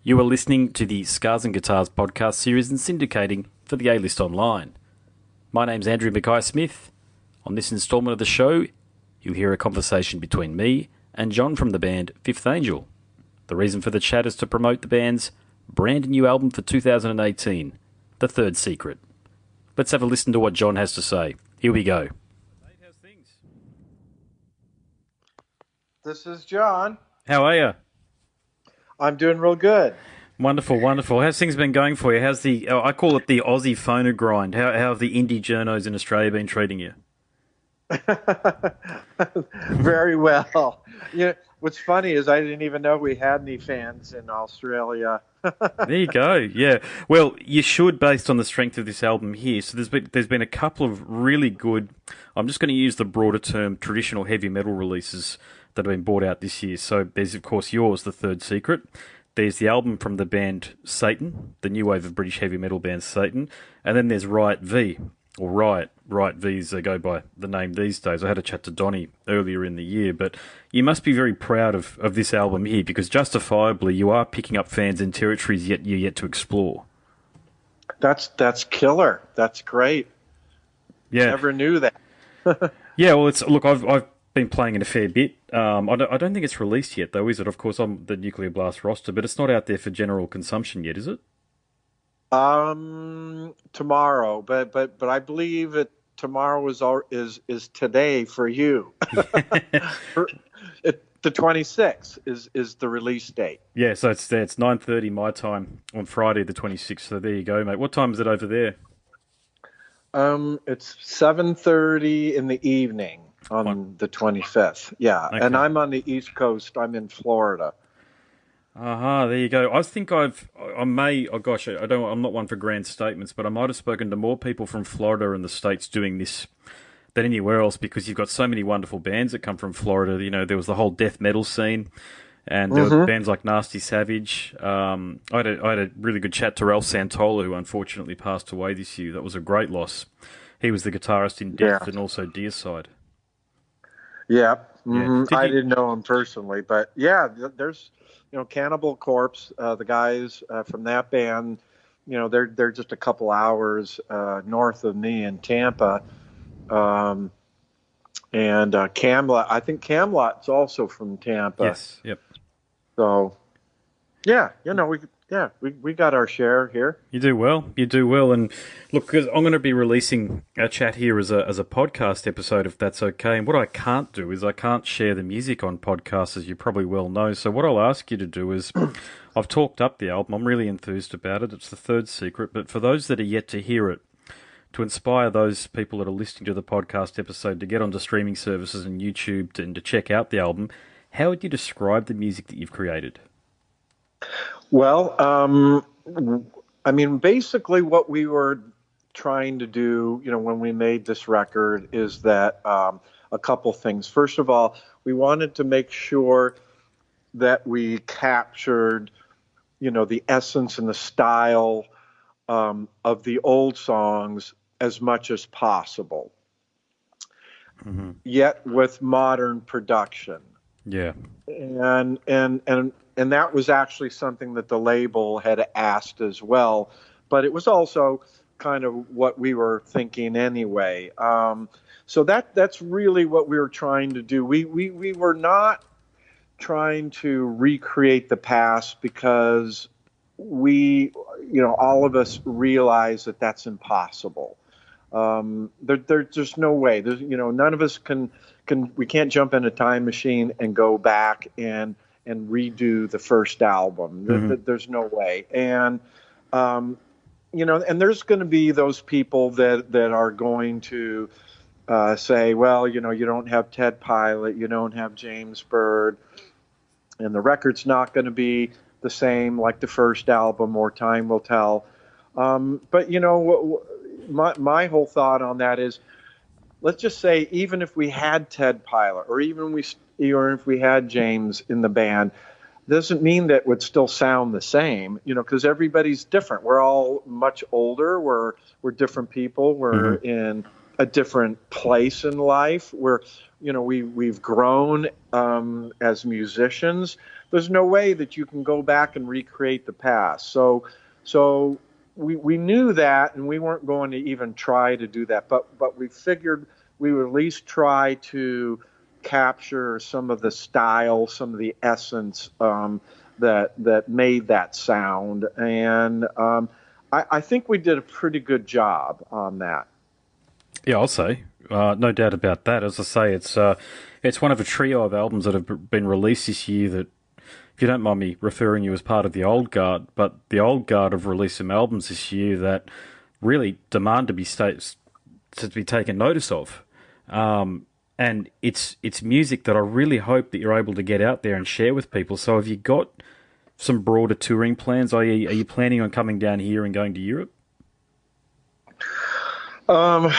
You are listening to the Scars and Guitars podcast series and syndicating for the A-List Online. My name's Andrew Mackay-Smith. On this instalment of the show, you'll hear a conversation between me and John from the band Fifth Angel. The reason for the chat is to promote the band's brand new album for 2018, The Third Secret. Let's have a listen to what John has to say. Here we go. How's things? This is John. How are you? I'm doing real good. Wonderful, wonderful. How's things been going for you? How's the, I call it the Aussie phono grind. How have the indie journos in Australia been treating you? Very well. You know, what's funny is I didn't even know we had any fans in Australia. There you go. Yeah. Well, you should, based on the strength of this album here. So there's been a couple of really good, I'm just going to use the broader term, traditional heavy metal releases that have been brought out this year. So there's, of course, yours, The Third Secret. There's the album from the band Satan, the new wave of British heavy metal band Satan. And then there's Riot V, or Riot. Riot V's go by the name these days. I had a chat to Donnie earlier in the year, but you must be very proud of this album here, because justifiably you are picking up fans in territories you're yet to explore. That's killer. That's great. Yeah. Never knew that. Yeah, well, I've been playing it a fair bit. I don't think it's released yet, though, is it? Of course, I'm the Nuclear Blast roster, but it's not out there for general consumption yet, is it? Tomorrow, but I believe it. Tomorrow is today for you. The 26th is the release date. Yeah, so it's 9:30 my time on Friday the 26th. So there you go, mate. What time is it over there? It's 7:30 in the evening on the 25th. Yeah, okay. And I'm on the East Coast. I'm in Florida. There you go. I think I'm not one for grand statements, but I might have spoken to more people from Florida and the States doing this than anywhere else, because you've got so many wonderful bands that come from Florida. You know, there was the whole death metal scene, and there were bands like Nasty Savage. I had a really good chat to Ralph Santola, who unfortunately passed away this year. That was a great loss. He was the guitarist in Death and also Deicide. Yeah, I didn't know him personally, but yeah, there's, Cannibal Corpse, the guys from that band, they're just a couple hours north of me in Tampa. And Camelot, I think Camelot's also from Tampa. Yes, yep. So, yeah, we got our share here. You do well, and look, because I'm going to be releasing a chat here as a podcast episode, if that's okay. And what I can't do is I can't share the music on podcasts, as you probably well know. So what I'll ask you to do is, I've talked up the album. I'm really enthused about it. It's The Third Secret. But for those that are yet to hear it, to inspire those people that are listening to the podcast episode to get onto streaming services and YouTube and to check out the album, how would you describe the music that you've created? Well, basically what we were trying to do, when we made this record is that a couple things. First of all, we wanted to make sure that we captured, the essence and the style of the old songs as much as possible, yet with modern production. Yeah. And that was actually something that the label had asked as well, but it was also kind of what we were thinking anyway. So that's really what we were trying to do. We were not trying to recreate the past, because we, all of us realize that that's impossible. There's just no way. There's, none of us we can't jump in a time machine and go back and redo the first album. There's no way. And, and there's going to be those people that are going to say, well, you don't have Ted Pilot, you don't have James Bird, and the record's not going to be the same like the first album, or time will tell. But, my whole thought on that is, let's just say, even if we had Ted Pilot, or if we had James in the band, doesn't mean that it would still sound the same, because everybody's different. We're all much older. We're different people. We're in a different place in life. We've grown as musicians. there's no way that you can go back and recreate the past. So we knew that, and we weren't going to even try to do that. But we figured we would at least try to capture some of the style, some of the essence that made that sound, and I think we did a pretty good job on that. Yeah, I'll say. No doubt about that. As I say, it's one of a trio of albums that have been released this year that, if you don't mind me referring you as part of the old guard, but the old guard have released some albums this year that really demand to be taken notice of. And it's music that I really hope that you're able to get out there and share with people. So have you got some broader touring plans? Are you planning on coming down here and going to Europe? Um,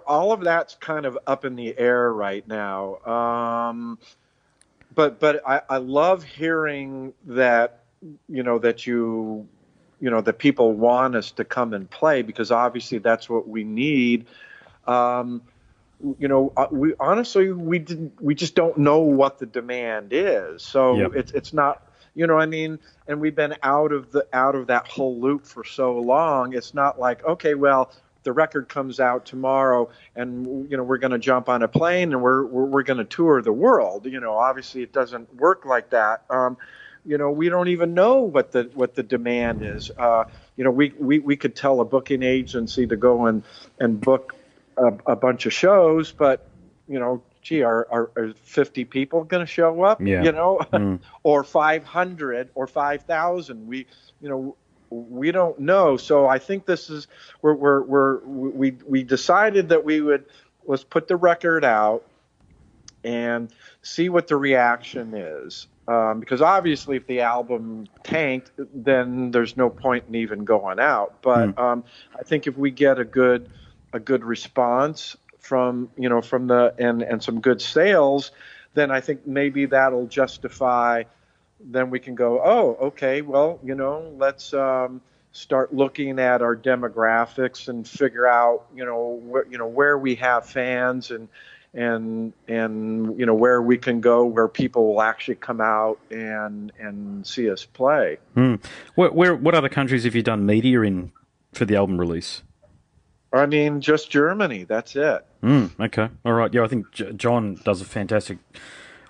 all of that's kind of up in the air right now. But I love hearing that, that people want us to come and play, because obviously that's what we need. We honestly, we just don't know what the demand is. So Yep. it's not, what I mean? And we've been out of that whole loop for so long. It's not like, okay, well, the record comes out tomorrow, and we're going to jump on a plane and we're going to tour the world. Obviously it doesn't work like that. We don't even know what the demand is. We could tell a booking agency to go and book a bunch of shows, but gee, are 50 people going to show up? Yeah. Or 500 or 5,000? We don't know. So I think this is we decided that let's put the record out and see what the reaction is. Because obviously, if the album tanked, then there's no point in even going out. But I think if we get a good response from and some good sales, then I think maybe that'll justify. Then we can go, oh, okay, well, let's start looking at our demographics and figure out, where we have fans and where we can go, where people will actually come out and see us play. What other countries have you done media in for the album release? I mean, just Germany. That's it. Okay. All right. Yeah, I think John does a fantastic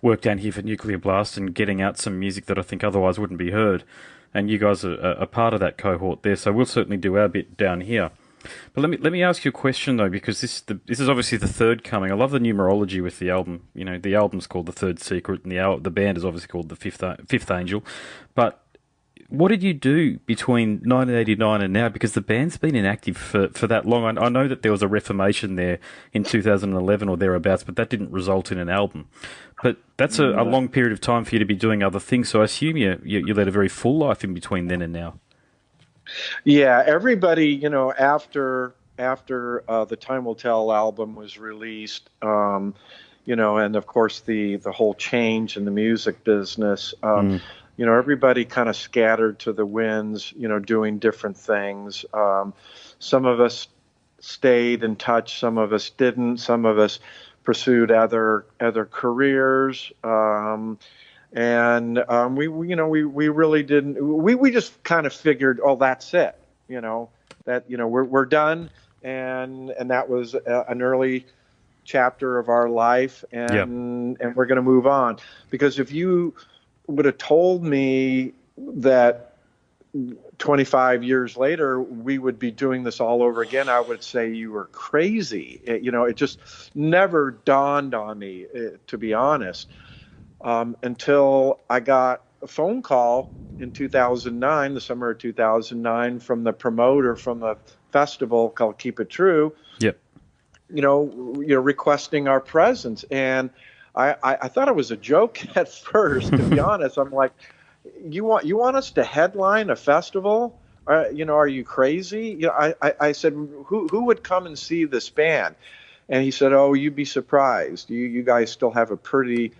work down here for Nuclear Blast and getting out some music that I think otherwise wouldn't be heard. And you guys are a part of that cohort there, so we'll certainly do our bit down here. But let me ask you a question though, because this is obviously the third coming. I love the numerology with the album. The album's called The Third Secret, and the band is obviously called The Fifth Angel. But what did you do between 1989 and now? Because the band's been inactive for that long. I know that there was a reformation there in 2011 or thereabouts, but that didn't result in an album. But that's a long period of time for you to be doing other things. So I assume you led a very full life in between then and now. Yeah, everybody, after the Time Will Tell album was released, and of course the whole change in the music business. Everybody kind of scattered to the winds, doing different things. Some of us stayed in touch, some of us didn't, some of us pursued other careers. We really didn't. We just kind of figured, oh, that's it. We're done, and that was an early chapter of our life, and we're going to move on. Because if you would have told me that 25 years later we would be doing this all over again, I would say you were crazy. It just never dawned on me, to be honest, until I got a phone call in 2009, the summer of 2009, from the promoter from the festival called Keep It True. Yep. Requesting our presence. And I thought it was a joke at first, to be honest. I'm like, you want us to headline a festival? Are you crazy? I said, who would come and see this band? And he said, oh, you'd be surprised. You guys still have a pretty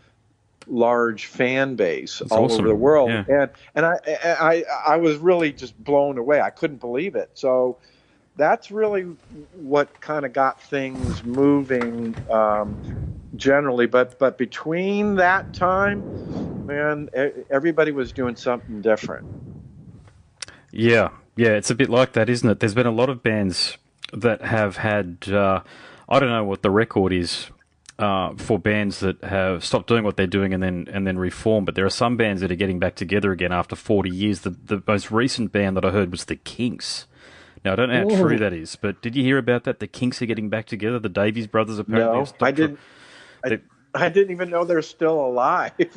large fan base all awesome. over the world. Yeah. And I was really just blown away. I couldn't believe it. So that's really what kind of got things moving generally. But between that time man, everybody was doing something different. Yeah, yeah, it's a bit like that, isn't it? There's been a lot of bands that have had, I don't know what the record is for bands that have stopped doing what they're doing and then reform. But there are some bands that are getting back together again after 40 years. The most recent band that I heard was the Kinks. Now I don't know how true Ooh. that is, but did you hear about that? The Kinks are getting back together. The Davies brothers apparently have No, I stopped for. didn't. I They, I didn't even know they're still alive. You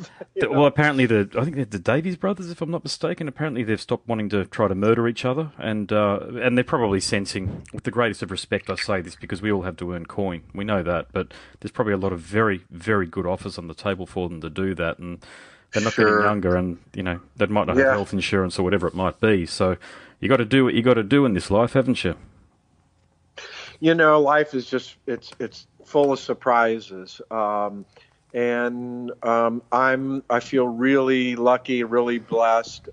Well, know. apparently I think they're the Davies brothers, if I'm not mistaken. Apparently they've stopped wanting to try to murder each other, and they're probably sensing, with the greatest of respect, I say this because we all have to earn coin. We know that, but there's probably a lot of very, very good offers on the table for them to do that, and they're not getting Sure. younger, and they might not have Yeah. health insurance or whatever it might be. So you got to do what you got to do in this life, haven't you? Life is just it's full of surprises. And I feel really lucky, really blessed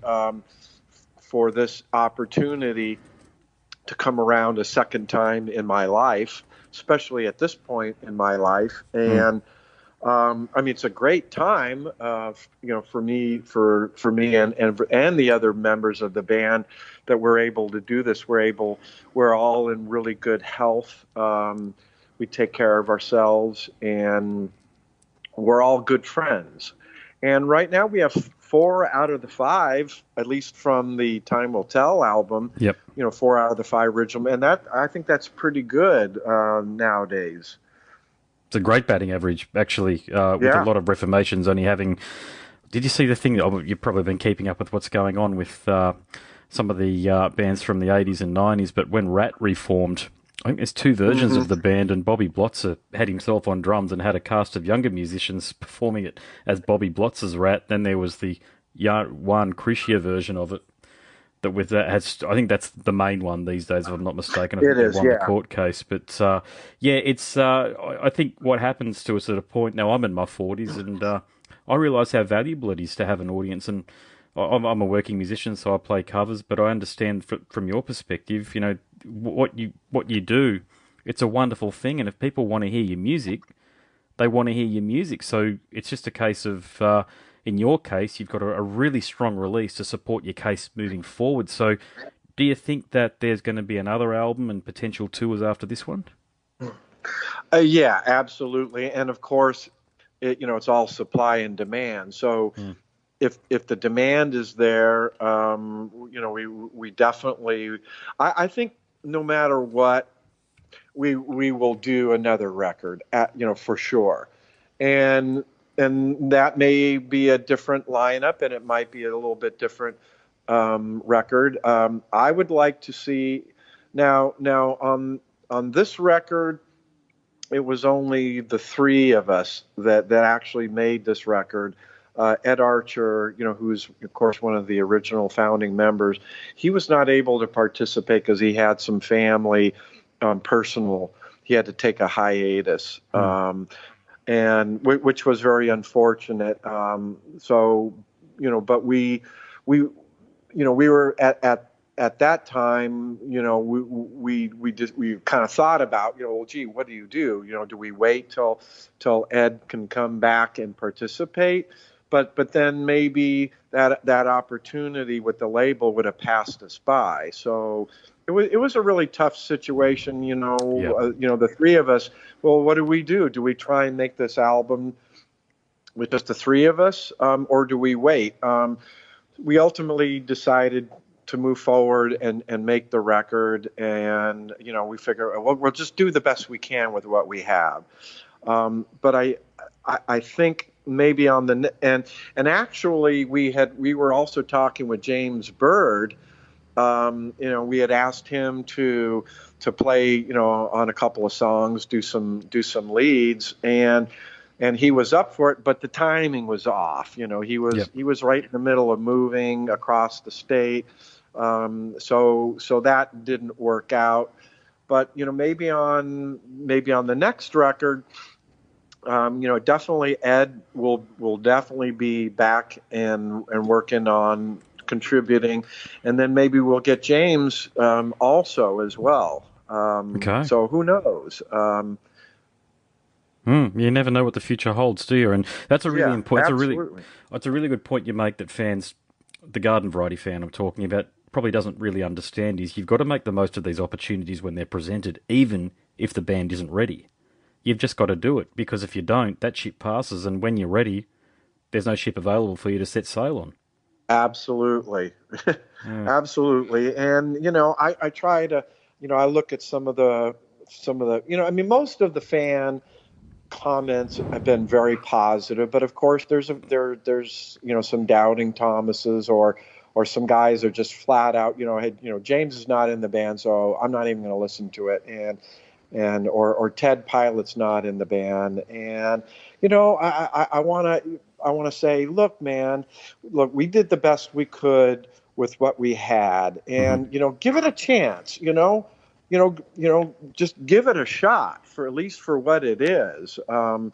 for this opportunity to come around a second time in my life, especially at this point in my life. Mm. And I mean, it's a great time, for me and the other members of the band that we're able to do this. We're all in really good health. We take care of ourselves, and we're all good friends. And right now we have 4 out of the 5, at least from the Time Will Tell album. Yep. 4 out of the 5 original, and that I think that's pretty good nowadays. It's a great batting average, actually, with a Yeah. lot of reformations only having. Did you see the thing? Oh, you've probably been keeping up with what's going on with some of the bands from the 80s and 90s, but when Rat reformed, I think there's two versions Hmm. of the band, and Bobby Blotzer had himself on drums and had a cast of younger musicians performing it as Bobby Blotzer's Rat. Then there was the Juan Krishia version of it. That with that has, I think that's the main one these days, if I'm not mistaken. I It think they've is, won the yeah. court case, but yeah, it's. I think what happens to us at a point now. I'm in my 40s, and I realise how valuable it is to have an audience. And I'm a working musician, so I play covers, but I understand from your perspective, what you do. It's a wonderful thing, and if people want to hear your music, they want to hear your music. So it's just a case of, in your case, you've got a really strong release to support your case moving forward. So do you think that there's going to be another album and potential tours after this one? Yeah, absolutely. And of course, it's all supply and demand. So Mm. if the demand is there, we definitely. I think no matter what, we will do another record, for sure. And that may be a different lineup, and it might be a little bit different record. I would like to see now on this record. It was only the three of us that actually made this record. Ed Archer, who's of course one of the original founding members, he was not able to participate because he had some family, personal. He had to take a hiatus, Mm. and which was very unfortunate. So, but we were at that time, we kind of thought about, well, gee, what do you do? Do we wait till Ed can come back and participate? But then maybe that opportunity with the label would have passed us by. So it was a really tough situation. Yeah. The three of us. Well, what do we do? Do we try and make this album with just the three of us, or do we wait? We ultimately decided to move forward and make the record, and we figure, well, we'll just do the best we can with what we have. But I think maybe on the and actually we were also talking with James Bird. We had asked him to play, on a couple of songs, do some leads, and he was up for it, but the timing was off. He was Yep. he was right in the middle of moving across the state, so that didn't work out. But maybe on the next record, definitely Ed will definitely be back and working on contributing, and then maybe we'll get James also as well. Okay. So who knows? You never know what the future holds, do you? And that's a really Yeah, important. absolutely. It's a really good point you make that fans, the garden variety fan I'm talking about, probably doesn't really understand. Is you've got to make the most of these opportunities when they're presented, even if the band isn't ready. You've just got to do it because if you don't, that ship passes, and when you're ready, there's no ship available for you to set sail on. Absolutely. Yeah. Absolutely. And, I try to, I look at some of the, I mean, most of the fan comments have been very positive, but of course there's some doubting Thomases or some guys are just flat out, hey, James is not in the band, so I'm not even going to listen to it. And Ted Pilot's not in the band. And, I want to say, look, man, look, we did the best we could with what we had, Hmm. and give it a chance. Just give it a shot for at least for what it is. Even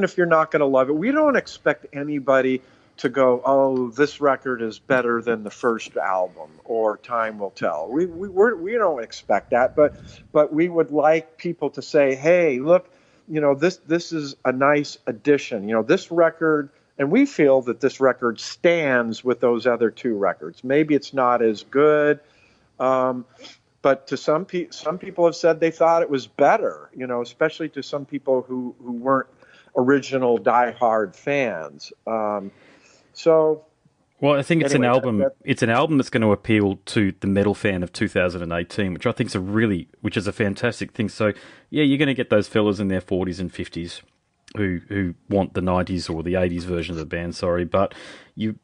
if you're not going to love it, we don't expect anybody to go, oh, this record is better than the first album or Time Will Tell. We don't expect that, but we would like people to say, hey, look, this is a nice addition. This record, and we feel that this record stands with those other two records. Maybe it's not as good. Um, but to some people have said they thought it was better, especially to some people who weren't original diehard fans. So Well, I think it's an anyway, album. It's an album that's going to appeal to the metal fan of 2018, which I think is which is a fantastic thing. So, yeah, you're going to get those fellas in their 40s and 50s who want the 90s or the 80s version of the band. Sorry, but you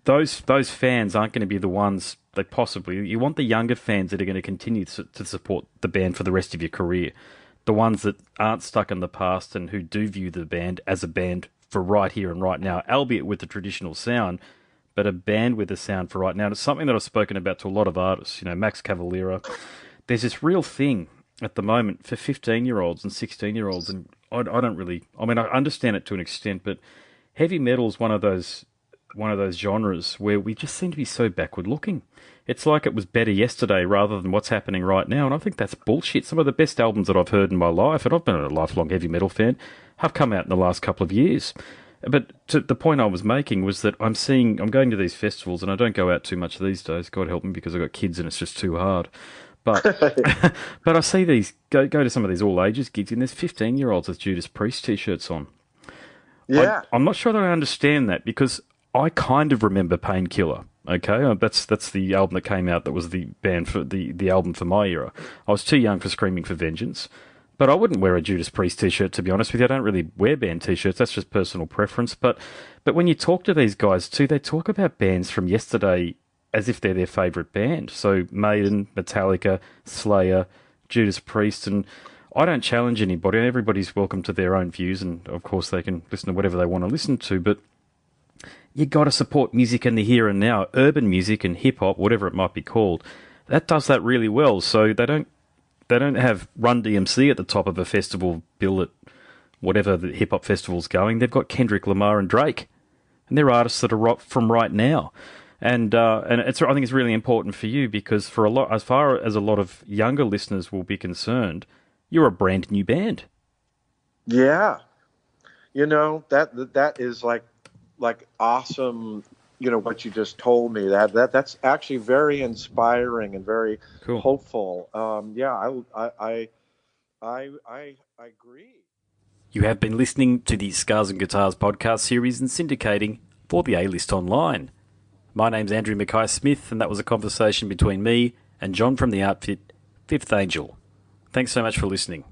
those fans aren't going to be the ones they possibly. You want the younger fans that are going to continue to support the band for the rest of your career. The ones that aren't stuck in the past and who do view the band as a band for right here and right now, albeit with the traditional sound, but a band with a sound for right now. And it's something that I've spoken about to a lot of artists. Max Cavalera. There's this real thing at the moment for 15-year-olds and 16-year-olds, and I don't really. I mean, I understand it to an extent, but heavy metal is one of those genres where we just seem to be so backward looking. It's like it was better yesterday rather than what's happening right now, and I think that's bullshit. Some of the best albums that I've heard in my life, and I've been a lifelong heavy metal fan, have come out in the last couple of years. But the point I was making was that I'm going to these festivals, and I don't go out too much these days, God help me, because I've got kids and it's just too hard. But but I see these, go to some of these all ages gigs, and there's 15-year-olds with Judas Priest t-shirts on. yeah, I'm not sure that I understand that because I kind of remember Painkiller. Okay, that's the album that came out that was the band for the album for my era. I was too young for Screaming for Vengeance, but I wouldn't wear a Judas Priest t-shirt, to be honest with you. I don't really wear band t-shirts. That's just personal preference. But when you talk to these guys too, they talk about bands from yesterday as if they're their favourite band. So Maiden, Metallica, Slayer, Judas Priest, and I don't challenge anybody. Everybody's welcome to their own views, and of course they can listen to whatever they want to listen to. But you got to support music in the here and now, urban music and hip hop, whatever it might be called. That does that really well. So they don't have Run DMC at the top of a festival bill at whatever the hip hop festival's going. They've got Kendrick Lamar and Drake, and they're artists that are from right now. And I think it's really important for you because as far as a lot of younger listeners will be concerned, you're a brand new band. yeah. That is like awesome. What you just told me, that's actually very inspiring and very Cool. hopeful. Yeah, I agree. You have been listening to the Scars and Guitars podcast series and syndicating for the A-List Online. My name's Andrew Mackay-Smith, and that was a conversation between me and John from the outfit Fifth Angel. Thanks so much for listening.